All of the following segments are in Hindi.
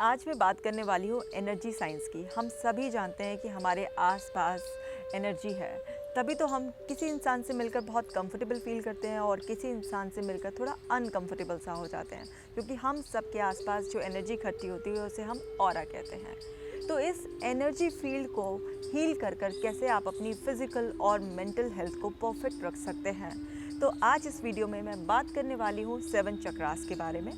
आज मैं बात करने वाली हूँ एनर्जी साइंस की। हम सभी जानते हैं कि हमारे आसपास एनर्जी है, तभी तो हम किसी इंसान से मिलकर बहुत कंफर्टेबल फील करते हैं और किसी इंसान से मिलकर थोड़ा अनकंफर्टेबल सा हो जाते हैं, क्योंकि हम सबके आसपास जो एनर्जी इकट्ठी होती है उसे हम ऑरा कहते हैं। तो इस एनर्जी फील्ड को हील कर कैसे आप अपनी फिजिकल और मेंटल हेल्थ को परफेक्ट रख सकते हैं, तो आज इस वीडियो में मैं बात करने वाली हूँ 7 चक्रास के बारे में।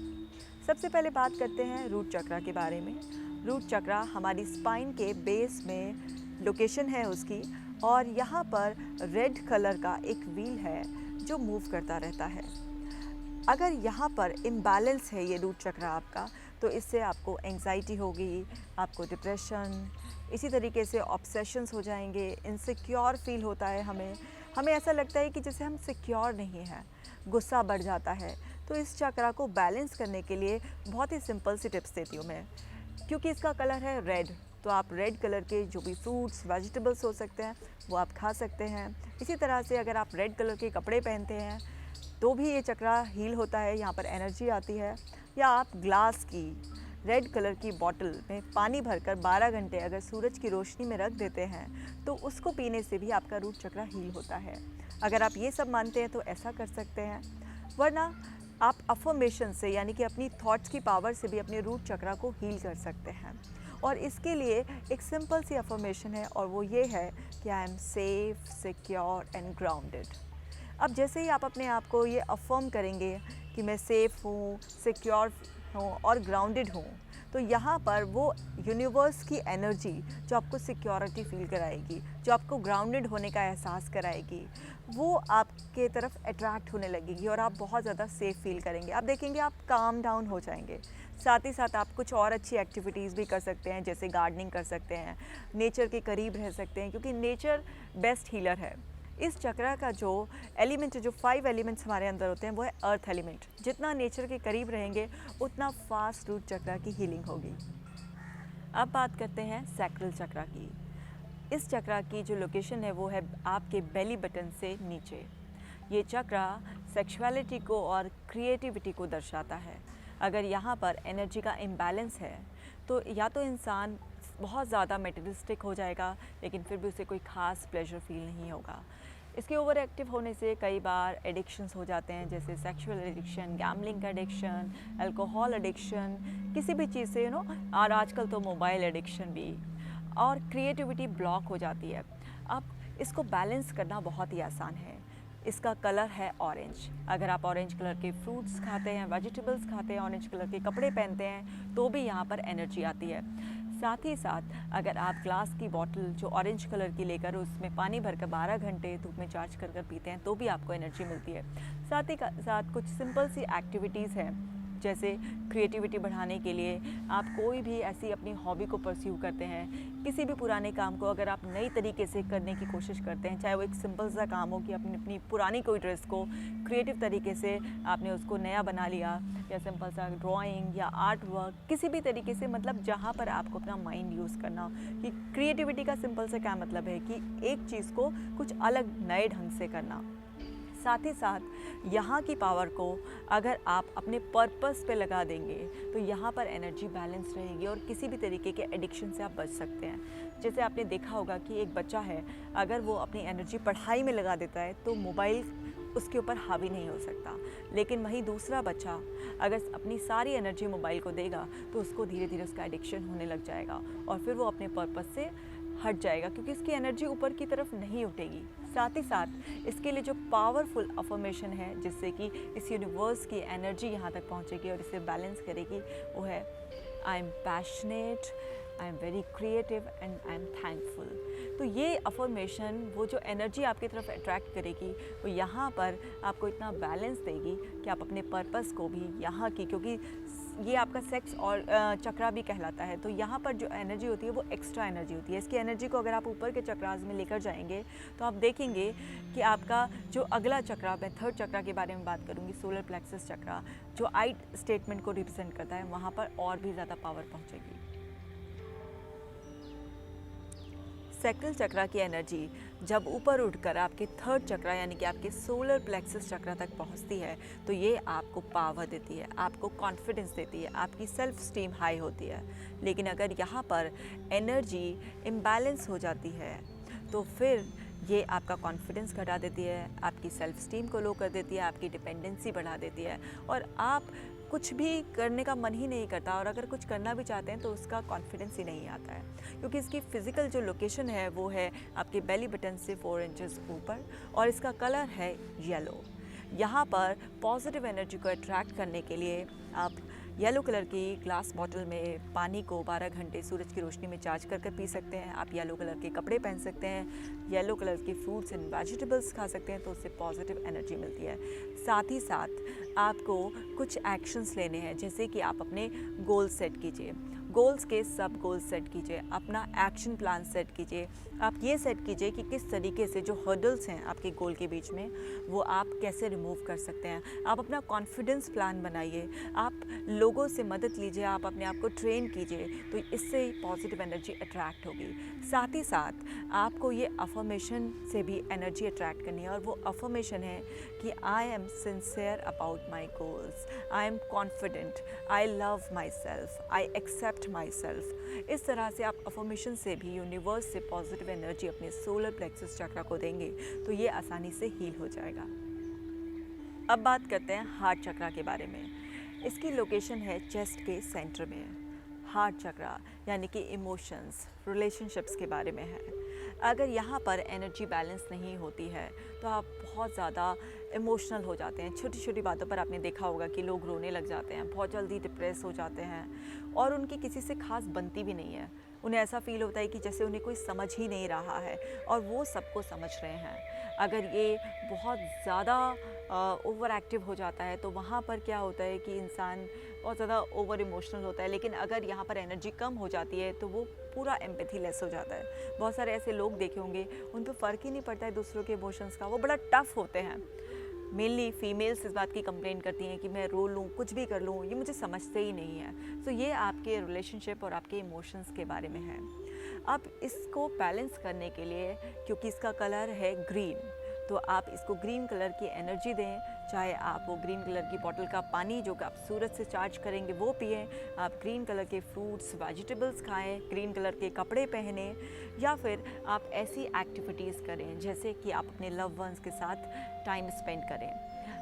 सबसे पहले बात करते हैं रूट चक्रा के बारे में। रूट चक्रा हमारी स्पाइन के बेस में लोकेशन है उसकी, और यहाँ पर रेड कलर का एक व्हील है जो मूव करता रहता है। अगर यहाँ पर इम्बैलेंस है ये रूट चक्रा आपका, तो इससे आपको एंग्जाइटी होगी, आपको डिप्रेशन, इसी तरीके से ऑब्सेशंस हो जाएंगे, इनसिक्योर फील होता है हमें ऐसा लगता है कि जैसे हम सिक्योर नहीं हैं, गुस्सा बढ़ जाता है। तो इस चक्रा को बैलेंस करने के लिए बहुत ही सिंपल सी टिप्स देती हूँ मैं। क्योंकि इसका कलर है रेड, तो आप रेड कलर के जो भी फ्रूट्स वेजिटेबल्स हो सकते हैं वो आप खा सकते हैं। इसी तरह से अगर आप रेड कलर के कपड़े पहनते हैं तो भी ये चक्रा हील होता है, यहाँ पर एनर्जी आती है। या आप ग्लास की रेड कलर की बॉटल में पानी भरकर 12 घंटे अगर सूरज की रोशनी में रख देते हैं तो उसको पीने से भी आपका रूट चक्रा हील होता है। अगर आप ये सब मानते हैं तो ऐसा कर सकते हैं, वरना आप अफर्मेशन से यानी कि अपनी थॉट्स की पावर से भी अपने रूट चक्रा को हील कर सकते हैं। और इसके लिए एक सिंपल सी अफर्मेशन है, और वो ये है कि I am safe, secure and grounded. अब जैसे ही आप अपने आप को ये अफर्म करेंगे कि मैं सेफ़ हूँ, सिक्योर हूँ और ग्राउंडेड हूँ, तो यहाँ पर वो यूनिवर्स की एनर्जी जो आपको सिक्योरिटी फील कराएगी, जो आपको ग्राउंडेड होने का एहसास कराएगी, वो आपके तरफ अट्रैक्ट होने लगेगी और आप बहुत ज़्यादा सेफ़ फील करेंगे। आप देखेंगे आप काम डाउन हो जाएंगे। साथ ही साथ आप कुछ और अच्छी एक्टिविटीज़ भी कर सकते हैं, जैसे गार्डनिंग कर सकते हैं, नेचर के करीब रह सकते हैं, क्योंकि नेचर बेस्ट हीलर है। इस चक्रा का जो एलिमेंट है, जो 5 एलिमेंट्स हमारे अंदर होते हैं, वो है अर्थ एलिमेंट। जितना नेचर के करीब रहेंगे उतना फास्ट रूट चक्रा की हीलिंग होगी। अब बात करते हैं सैक्रल चक्रा की। इस चक्रा की जो लोकेशन है वो है आपके बेली बटन से नीचे। ये चक्रा सेक्सुअलिटी को और क्रिएटिविटी को दर्शाता है। अगर यहाँ पर एनर्जी का इम्बैलेंस है तो या तो इंसान बहुत ज़्यादा मेटेरियलिस्टिक हो जाएगा, लेकिन फिर भी उसे कोई ख़ास प्लेजर फील नहीं होगा। इसके ओवर एक्टिव होने से कई बार एडिक्शंस हो जाते हैं, जैसे सेक्सुअल एडिक्शन, गैम्बलिंग का एडिक्शन, अल्कोहल एडिक्शन, किसी भी चीज़ से और आजकल तो मोबाइल एडिक्शन भी, और क्रिएटिविटी ब्लॉक हो जाती है। अब इसको बैलेंस करना बहुत ही आसान है। इसका कलर है ऑरेंज। अगर आप ऑरेंज कलर के फ्रूट्स खाते हैं, वेजिटेबल्स खाते हैं, ऑरेंज कलर के कपड़े पहनते हैं, तो भी यहाँ पर एनर्जी आती है। साथ ही साथ अगर आप ग्लास की बॉटल जो ऑरेंज कलर की लेकर उसमें पानी भरकर 12 घंटे धूप में चार्ज कर पीते हैं, तो भी आपको एनर्जी मिलती है। साथ ही साथ कुछ सिंपल सी एक्टिविटीज़ हैं, जैसे क्रिएटिविटी बढ़ाने के लिए आप कोई भी ऐसी अपनी हॉबी को परस्यू करते हैं, किसी भी पुराने काम को अगर आप नई तरीके से करने की कोशिश करते हैं, चाहे वो एक सिंपल सा काम हो कि अपनी अपनी पुरानी कोई ड्रेस को क्रिएटिव तरीके से आपने उसको नया बना लिया, या सिंपल सा ड्राइंग या आर्ट वर्क, किसी भी तरीके से, मतलब जहाँ पर आपको अपना माइंड यूज़ करना हो। कि क्रिएटिविटी का सिंपल सा क्या मतलब है कि एक चीज़ को कुछ अलग नए ढंग से करना। साथ ही साथ यहाँ की पावर को अगर आप अपने पर्पस पे लगा देंगे तो यहाँ पर एनर्जी बैलेंस रहेगी और किसी भी तरीके के एडिक्शन से आप बच सकते हैं। जैसे आपने देखा होगा कि एक बच्चा है, अगर वो अपनी एनर्जी पढ़ाई में लगा देता है तो मोबाइल उसके ऊपर हावी नहीं हो सकता, लेकिन वहीं दूसरा बच्चा अगर अपनी सारी एनर्जी मोबाइल को देगा तो उसको धीरे धीरे उसका एडिक्शन होने लग जाएगा और फिर वो अपने पर्पस से हट जाएगा, क्योंकि इसकी एनर्जी ऊपर की तरफ नहीं उठेगी। साथ ही साथ इसके लिए जो पावरफुल अफर्मेशन है जिससे कि इस यूनिवर्स की एनर्जी यहाँ तक पहुँचेगी और इसे बैलेंस करेगी, वो है I am passionate, I am very creative and I am thankful. तो ये अफर्मेशन वो जो एनर्जी आपकी तरफ अट्रैक्ट करेगी, वो यहाँ पर आपको इतना बैलेंस देगी कि आप अपने पर्पस को भी यहाँ की, क्योंकि ये आपका सेक्स और चक्रा भी कहलाता है, तो यहाँ पर जो एनर्जी होती है वो एक्स्ट्रा एनर्जी होती है। इसकी एनर्जी को अगर आप ऊपर के चक्रास में लेकर जाएंगे तो आप देखेंगे कि आपका जो अगला चक्रा, मैं थर्ड चक्रा के बारे में बात करूँगी, सोलर प्लेक्सस चक्रा, जो आई स्टेटमेंट को रिप्रेजेंट करता है, वहाँ पर और भी ज़्यादा पावर पहुँचेगी। सैक्रल चक्रा की एनर्जी जब ऊपर उठकर आपके थर्ड चक्रा यानी कि आपके सोलर प्लेक्सस चक्रा तक पहुंचती है तो ये आपको पावर देती है, आपको कॉन्फिडेंस देती है, आपकी सेल्फ स्टीम हाई होती है। लेकिन अगर यहाँ पर एनर्जी इम्बैलेंस हो जाती है तो फिर ये आपका कॉन्फिडेंस घटा देती है, आपकी सेल्फ स्टीम को लो कर देती है, आपकी डिपेंडेंसी बढ़ा देती है और आप कुछ भी करने का मन ही नहीं करता, और अगर कुछ करना भी चाहते हैं तो उसका कॉन्फिडेंस ही नहीं आता है, क्योंकि इसकी फ़िज़िकल जो लोकेशन है वो है आपके बेली बटन से 4 इंचेस ऊपर और इसका कलर है येलो। यहाँ पर पॉजिटिव एनर्जी को अट्रैक्ट करने के लिए आप येलो कलर की ग्लास बॉटल में पानी को 12 घंटे सूरज की रोशनी में चार्ज कर पी सकते हैं। आप येलो कलर के कपड़े पहन सकते हैं, येलो कलर के फ्रूट्स एंड वेजिटेबल्स खा सकते हैं, तो उससे पॉजिटिव एनर्जी मिलती है। साथ ही साथ आपको कुछ एक्शंस लेने हैं, जैसे कि आप अपने गोल सेट कीजिए, गोल्स के सब गोल सेट कीजिए, अपना एक्शन प्लान सेट कीजिए। आप ये सेट कीजिए कि किस तरीके से जो हर्डल्स हैं आपके गोल के बीच में वो आप कैसे रिमूव कर सकते हैं। आप अपना कॉन्फिडेंस प्लान बनाइए, आप लोगों से मदद लीजिए, आप अपने आप को ट्रेन कीजिए, तो इससे पॉजिटिव एनर्जी अट्रैक्ट होगी। साथ ही साथ आपको ये अफर्मेशन से भी एनर्जी अट्रैक्ट करनी है, और वो अफर्मेशन है कि I am sincere about my goals, I am confident, I love myself, I accept myself. इस तरह से आप अफर्मेशन से भी यूनिवर्स से पॉजिटिव एनर्जी अपने सोलर प्लेक्सस चक्रा को देंगे तो ये आसानी से हील हो जाएगा। अब बात करते हैं हार्ट चक्रा के बारे में। इसकी लोकेशन है चेस्ट के सेंटर में। हार्ट चक्रा यानी कि इमोशंस, रिलेशनशिप्स के बारे में है। अगर यहाँ पर एनर्जी बैलेंस नहीं होती है तो आप बहुत ज़्यादा इमोशनल हो जाते हैं। छोटी छोटी बातों पर आपने देखा होगा कि लोग रोने लग जाते हैं, बहुत जल्दी डिप्रेस हो जाते हैं और उनकी किसी से खास बनती भी नहीं है। उन्हें ऐसा फील होता है कि जैसे उन्हें कोई समझ ही नहीं रहा है और वो सबको समझ रहे हैं। अगर ये बहुत ज़्यादा ओवर एक्टिव हो जाता है तो वहाँ पर क्या होता है कि इंसान बहुत ज़्यादा ओवर इमोशनल होता है। लेकिन अगर यहाँ पर एनर्जी कम हो जाती है तो वो पूरा एम्पैथी लेस हो जाता है। बहुत सारे ऐसे लोग देखे होंगे, उन पर फ़र्क ही नहीं पड़ता है दूसरों के इमोशंस का, वो बड़ा टफ होते हैं। मेनली फीमेल्स इस बात की कंप्लेंट करती हैं कि मैं रो लूँ, कुछ भी कर लूँ, ये मुझे समझते ही नहीं है। तो ये आपके रिलेशनशिप और आपके इमोशंस के बारे में है। अब इसको बैलेंस करने के लिए, क्योंकि इसका कलर है ग्रीन, तो आप इसको ग्रीन कलर की एनर्जी दें। चाहे आप वो ग्रीन कलर की बॉटल का पानी जो कि आप सूरज से चार्ज करेंगे वो पिएं, आप ग्रीन कलर के फ्रूट्स वेजिटेबल्स खाएं, ग्रीन कलर के कपड़े पहनें, या फिर आप ऐसी एक्टिविटीज़ करें जैसे कि आप अपने लव वंस के साथ टाइम स्पेंड करें।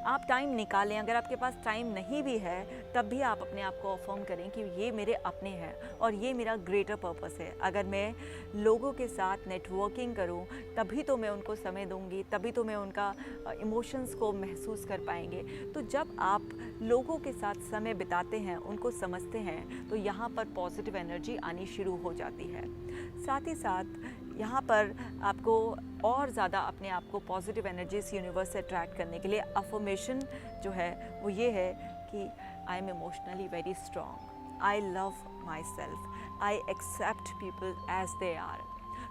आप टाइम निकालें। अगर आपके पास टाइम नहीं भी है तब भी आप अपने आप को अफर्म करें कि ये मेरे अपने हैं और ये मेरा ग्रेटर पर्पस है। अगर मैं लोगों के साथ नेटवर्किंग करूं तभी तो मैं उनको समय दूंगी, तभी तो मैं उनका इमोशंस को महसूस कर पाएंगे। तो जब आप लोगों के साथ समय बिताते हैं, उनको समझते हैं, तो यहाँ पर पॉजिटिव एनर्जी आनी शुरू हो जाती है। साथ ही साथ यहाँ पर आपको और ज़्यादा अपने आप को पॉजिटिव एनर्जी इस यूनिवर्स से अट्रैक्ट करने के लिए अफर्मेशन जो है वो ये है कि I am emotionally very strong, I love myself, I accept people as they are.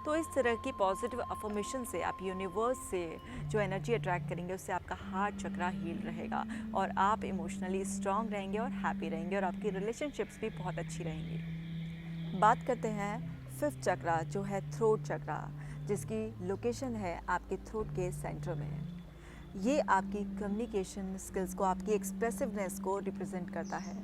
तो इस तरह की पॉजिटिव अफर्मेशन से आप यूनिवर्स से जो एनर्जी अट्रैक्ट करेंगे उससे आपका हार्ट चक्रा हील रहेगा और आप इमोशनली स्ट्रॉन्ग रहेंगे और हैप्पी रहेंगे और आपकी रिलेशनशिप्स भी बहुत अच्छी रहेंगी। बात करते हैं फिफ्थ चक्रा जो है थ्रोट चक्रा, जिसकी लोकेशन है आपके थ्रोट के सेंटर में। ये आपकी कम्युनिकेशन स्किल्स को, आपकी एक्सप्रेसिवनेस को रिप्रेजेंट करता है।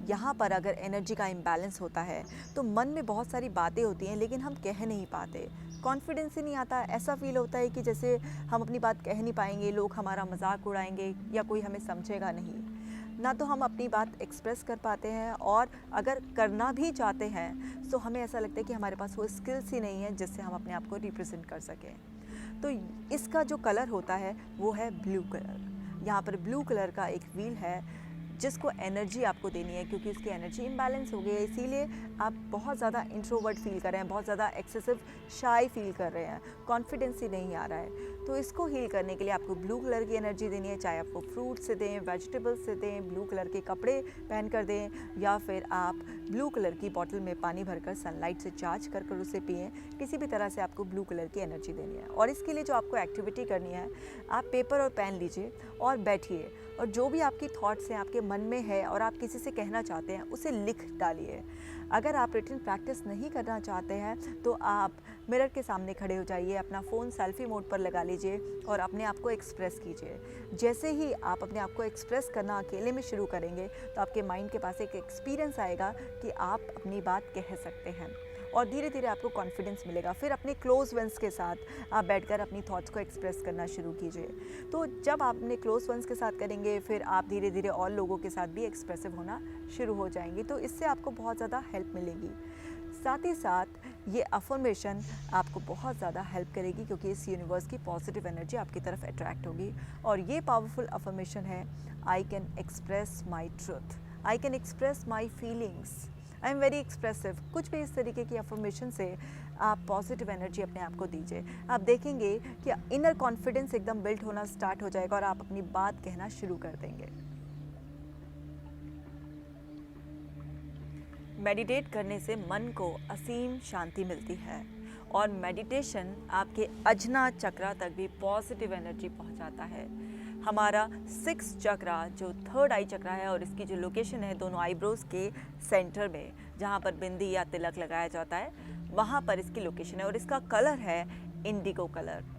यहाँ पर अगर एनर्जी का इम्बैलेंस होता है तो मन में बहुत सारी बातें होती हैं लेकिन हम कह नहीं पाते, कॉन्फिडेंस ही नहीं आता। ऐसा फील होता है कि जैसे हम अपनी बात कह नहीं पाएंगे, लोग हमारा मजाक उड़ाएंगे या कोई हमें समझेगा नहीं। ना तो हम अपनी बात एक्सप्रेस कर पाते हैं और अगर करना भी चाहते हैं तो हमें ऐसा लगता है कि हमारे पास वो स्किल्स ही नहीं है जिससे हम अपने आप को रिप्रेजेंट कर सकें। तो इसका जो कलर होता है वो है ब्लू कलर। यहाँ पर ब्लू कलर का एक व्हील है जिसको एनर्जी आपको देनी है, क्योंकि उसकी एनर्जी इम्बैलेंस हो गई है, इसीलिए आप बहुत ज़्यादा इंट्रोवर्ट फील कर रहे हैं, बहुत ज़्यादा एक्सेसिव शाई फील कर रहे हैं, कॉन्फिडेंस ही नहीं आ रहा है। तो इसको हील करने के लिए आपको ब्लू कलर की एनर्जी देनी है, चाहे आप वो फ्रूट से दें, वेजिटेबल्स से दें, ब्लू कलर के कपड़े पहन कर दें, या फिर आप ब्लू कलर की बॉटल में पानी भरकर सनलाइट से चार्ज कर उसे पिएँ। किसी भी तरह से आपको ब्लू कलर की एनर्जी देनी है। और इसके लिए जो आपको एक्टिविटी करनी है, आप पेपर और पेन लीजिए और बैठिए और जो भी आपकी थॉट्स हैं, आपके मन में है और आप किसी से कहना चाहते हैं, उसे लिख डालिए। अगर आप रिटन प्रैक्टिस नहीं करना चाहते हैं तो आप मिरर के सामने खड़े हो जाइए, अपना फ़ोन सेल्फी मोड पर लगा लीजिए और अपने आप को एक्सप्रेस कीजिए। जैसे ही आप अपने आप को एक्सप्रेस करना अकेले में शुरू करेंगे तो आपके माइंड के पास एक एक्सपीरियंस आएगा कि आप अपनी बात कह सकते हैं और धीरे धीरे आपको कॉन्फिडेंस मिलेगा। फिर अपने क्लोज वंस के साथ आप बैठकर अपनी थॉट्स को एक्सप्रेस करना शुरू कीजिए। तो जब आप अपने क्लोज वंस के साथ करेंगे फिर आप धीरे धीरे और लोगों के साथ भी एक्सप्रेसिव होना शुरू हो जाएंगे, तो इससे आपको बहुत ज़्यादा हेल्प मिलेगी। साथ ही साथ ये अफर्मेशन आपको बहुत ज़्यादा हेल्प करेगी क्योंकि इस यूनिवर्स की पॉजिटिव एनर्जी आपकी तरफ अट्रैक्ट होगी। और ये पावरफुल अफर्मेशन है, I can express my truth, I can express my feelings, I am very expressive. कुछ भी इस तरीके की अफर्मेशन से आप पॉजिटिव एनर्जी अपने आप को दीजिए। आप देखेंगे कि इनर कॉन्फिडेंस एकदम बिल्ड होना स्टार्ट हो जाएगा और आप अपनी बात कहना शुरू कर देंगे। मेडिटेट करने से मन को असीम शांति मिलती है और मेडिटेशन आपके अजना चक्रा तक भी पॉजिटिव एनर्जी पहुंचाता है। हमारा 6 चक्रा जो थर्ड आई चक्रा है और इसकी जो लोकेशन है दोनों आईब्रोज के सेंटर में, जहाँ पर बिंदी या तिलक लगाया जाता है, वहाँ पर इसकी लोकेशन है और इसका कलर है इंडिगो कलर।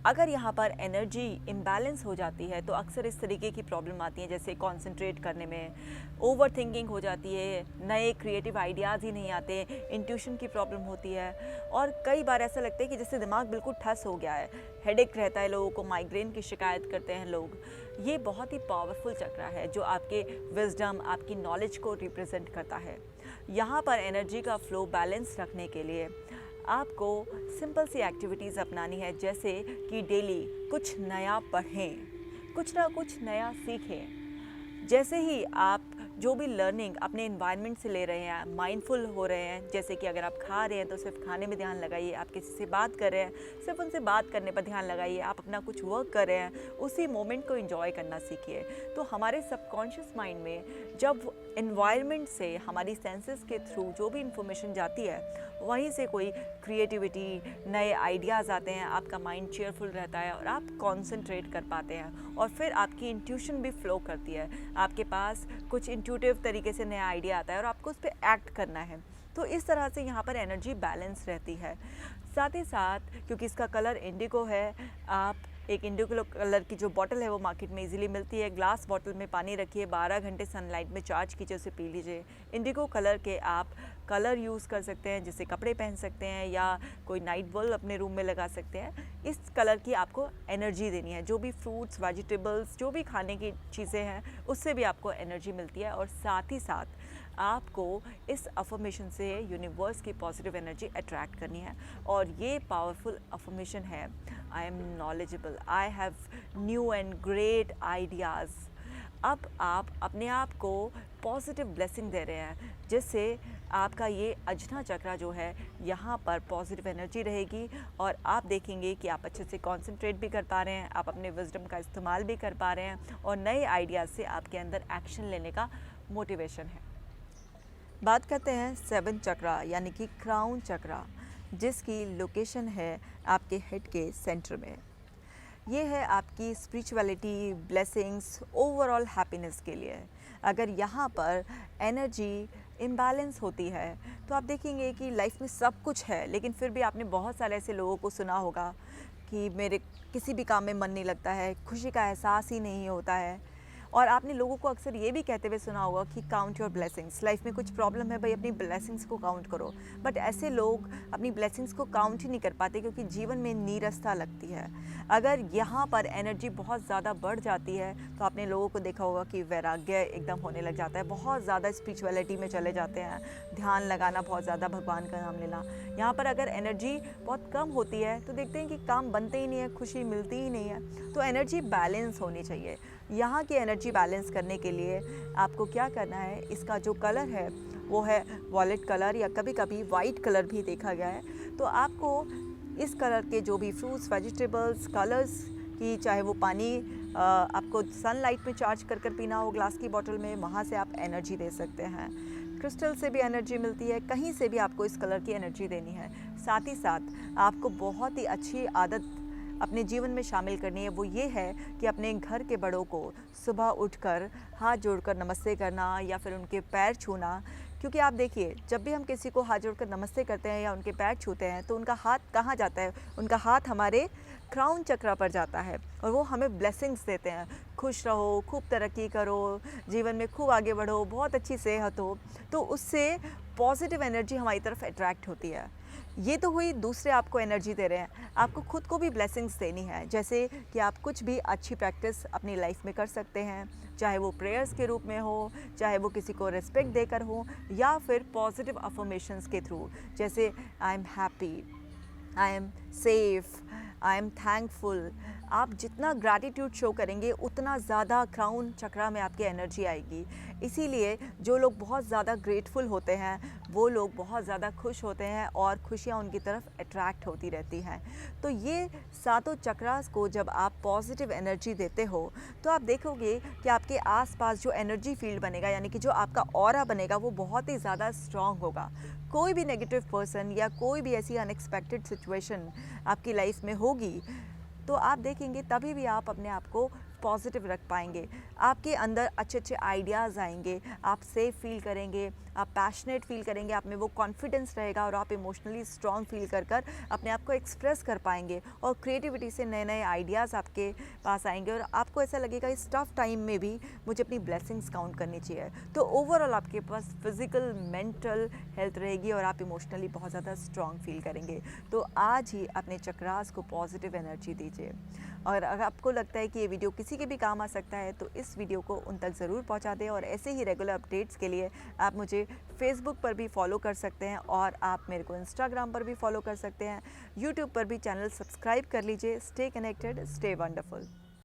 अगर यहाँ पर एनर्जी इम्बैलेंस हो जाती है तो अक्सर इस तरीके की प्रॉब्लम आती है, जैसे कंसंट्रेट करने में ओवर थिंकिंग हो जाती है, नए क्रिएटिव आइडियाज़ ही नहीं आते, इंट्यूशन की प्रॉब्लम होती है और कई बार ऐसा लगता है कि जैसे दिमाग बिल्कुल ठस हो गया है, हेडेक रहता है लोगों को, माइग्रेन की शिकायत करते हैं लोग। ये बहुत ही पावरफुल चक्रा है जो आपके विजडम, आपकी नॉलेज को रिप्रेजेंट करता है। यहाँ पर एनर्जी का फ्लो बैलेंस रखने के लिए आपको सिंपल सी एक्टिविटीज़ अपनानी है, जैसे कि डेली कुछ नया पढ़ें, कुछ ना कुछ नया सीखें। जैसे ही आप जो भी लर्निंग अपने एनवायरनमेंट से ले रहे हैं, माइंडफुल हो रहे हैं, जैसे कि अगर आप खा रहे हैं तो सिर्फ खाने में ध्यान लगाइए, आप किसी से बात कर रहे हैं सिर्फ उनसे बात करने पर ध्यान लगाइए, आप अपना कुछ वर्क कर रहे हैं उसी मोमेंट को एंजॉय करना सीखिए। तो हमारे सबकॉन्शियस माइंड में जब एनवायरनमेंट से हमारी सेंसेस के थ्रू जो भी इंफॉर्मेशन जाती है वहीं से कोई क्रिएटिविटी, नए आइडियाज़ आते हैं, आपका माइंड चेयरफुल रहता है और आप कंसंट्रेट कर पाते हैं और फिर आपकी इंट्यूशन भी फ्लो करती है। आपके पास कुछ इंट्यूटिव तरीके से नया आइडिया आता है और आपको उस पर एक्ट करना है। तो इस तरह से यहाँ पर एनर्जी बैलेंस रहती है। साथ ही साथ क्योंकि इसका कलर इंडिगो है, आप एक इंडिगो कलर की जो बॉटल है वो मार्केट में इजीली मिलती है, ग्लास बॉटल में पानी रखिए, 12 घंटे सनलाइट में चार्ज कीजिए, उसे पी लीजिए। इंडिगो कलर के आप कलर यूज़ कर सकते हैं, जिससे कपड़े पहन सकते हैं या कोई नाइट बल्ब अपने रूम में लगा सकते हैं। इस कलर की आपको एनर्जी देनी है, जो भी फ्रूट्स, वेजिटेबल्स, जो भी खाने की चीज़ें हैं उससे भी आपको एनर्जी मिलती है। और साथ ही साथ आपको इस अफर्मेशन से यूनिवर्स की पॉजिटिव एनर्जी अट्रैक्ट करनी है और ये पावरफुल अफर्मेशन है, I am knowledgeable, I have new and great ideas. अब आप अपने आप को पॉजिटिव ब्लेसिंग दे रहे हैं, जिससे आपका ये अजना चक्रा जो है यहाँ पर पॉजिटिव एनर्जी रहेगी और आप देखेंगे कि आप अच्छे से कंसंट्रेट भी कर पा रहे हैं, आप अपने विजडम का इस्तेमाल भी कर पा रहे हैं और नए आइडियाज़ से आपके अंदर एक्शन लेने का मोटिवेशन है। बात करते हैं 7 चक्रा यानी कि क्राउन चक्रा, जिसकी लोकेशन है आपके हेड के सेंटर में। ये है आपकी स्पिरिचुअलिटी, ब्लेसिंग्स, ओवरऑल हैप्पीनेस के लिए। अगर यहाँ पर एनर्जी इम्बैलेंस होती है तो आप देखेंगे कि लाइफ में सब कुछ है, लेकिन फिर भी आपने बहुत सारे ऐसे लोगों को सुना होगा कि मेरे किसी भी काम में मन नहीं लगता है, खुशी का एहसास ही नहीं होता है। और आपने लोगों को अक्सर ये भी कहते हुए सुना होगा कि काउंट योर ब्लेसिंग्स, लाइफ में कुछ प्रॉब्लम है भाई अपनी ब्लेसिंग्स को काउंट करो। बट ऐसे लोग अपनी ब्लेसिंग्स को काउंट ही नहीं कर पाते क्योंकि जीवन में नीरसता लगती है। अगर यहाँ पर एनर्जी बहुत ज़्यादा बढ़ जाती है तो आपने लोगों को देखा होगा कि वैराग्य एकदम होने लग जाता है, बहुत ज़्यादा स्पिरिचुअलिटी में चले जाते हैं, ध्यान लगाना, बहुत ज़्यादा भगवान का नाम लेना। यहाँ पर अगर एनर्जी बहुत कम होती है तो देखते हैं कि काम बनते ही नहीं है, खुशी मिलती ही नहीं है। तो एनर्जी बैलेंस होनी चाहिए। यहाँ की एनर्जी बैलेंस करने के लिए आपको क्या करना है, इसका जो कलर है वो है वॉलेट कलर या कभी कभी वाइट कलर भी देखा गया है। तो आपको इस कलर के जो भी फ्रूट्स, वेजिटेबल्स, कलर्स की, चाहे वो पानी आपको सनलाइट में चार्ज कर कर पीना हो ग्लास की बॉटल में, वहाँ से आप एनर्जी दे सकते हैं। क्रिस्टल से भी एनर्जी मिलती है, कहीं से भी आपको इस कलर की एनर्जी देनी है। साथ ही साथ आपको बहुत ही अच्छी आदत अपने जीवन में शामिल करनी है वो ये है कि अपने घर के बड़ों को सुबह उठकर हाथ जोड़कर नमस्ते करना या फिर उनके पैर छूना। क्योंकि आप देखिए, जब भी हम किसी को हाथ जोड़कर नमस्ते करते हैं या उनके पैर छूते हैं तो उनका हाथ कहाँ जाता है? उनका हाथ हमारे क्राउन चक्र पर जाता है और वो हमें ब्लेसिंग्स देते हैं। खुश रहो, खूब तरक्की करो, जीवन में खूब आगे बढ़ो, बहुत अच्छी सेहत हो। तो उससे पॉजिटिव एनर्जी हमारी तरफ अट्रैक्ट होती है। ये तो हुई दूसरे आपको एनर्जी दे रहे हैं, आपको खुद को भी ब्लेसिंग्स देनी है। जैसे कि आप कुछ भी अच्छी प्रैक्टिस अपनी लाइफ में कर सकते हैं, चाहे वो प्रेयर्स के रूप में हो, चाहे वो किसी को रिस्पेक्ट देकर हो, या फिर पॉजिटिव अफर्मेशंस के थ्रू, जैसे I am happy, I am safe, I am thankful. आप जितना ग्रैटिट्यूड शो करेंगे उतना ज़्यादा क्राउन चक्रा में आपकी एनर्जी आएगी। इसीलिए जो लोग बहुत ज़्यादा ग्रेटफुल होते हैं वो लोग बहुत ज़्यादा खुश होते हैं और खुशियाँ उनकी तरफ अट्रैक्ट होती रहती हैं। तो ये सातों चक्रास को जब आप पॉजिटिव एनर्जी देते हो तो आप देखोगे कि आपके आसपास जो एनर्जी फील्ड बनेगा, यानी कि जो आपका ऑरा बनेगा, वो बहुत ही ज़्यादा स्ट्रॉन्ग होगा। कोई भी नेगेटिव पर्सन या कोई भी ऐसी अनएक्सपेक्टेड सिचुएशन आपकी लाइफ में होगी तो आप देखेंगे तभी भी आप अपने आप को पॉजिटिव रख पाएंगे। आपके अंदर अच्छे अच्छे आइडियाज़ आएंगे, आप सेफ फील करेंगे, आप पैशनेट फील करेंगे, आप में वो कॉन्फिडेंस रहेगा और आप इमोशनली स्ट्रॉन्ग फील कर कर अपने आप को एक्सप्रेस कर पाएंगे और क्रिएटिविटी से नए नए आइडियाज़ आपके पास आएंगे और आपको ऐसा लगेगा इस टफ टाइम में भी मुझे अपनी ब्लेसिंग्स काउंट करनी चाहिए। तो ओवरऑल आपके पास फिजिकल मेंटल हेल्थ रहेगी और आप इमोशनली बहुत ज़्यादा स्ट्रॉन्ग फील करेंगे। तो आज ही अपने चक्रास को पॉजिटिव एनर्जी दीजिए। और अगर आपको लगता है कि ये वीडियो किसी के भी काम आ सकता है तो इस वीडियो को उन तक ज़रूर पहुंचा दें। और ऐसे ही रेगुलर अपडेट्स के लिए आप मुझे फेसबुक पर भी फॉलो कर सकते हैं और आप मेरे को इंस्टाग्राम पर भी फॉलो कर सकते हैं। यूट्यूब पर भी चैनल सब्सक्राइब कर लीजिए। Stay connected, stay wonderful.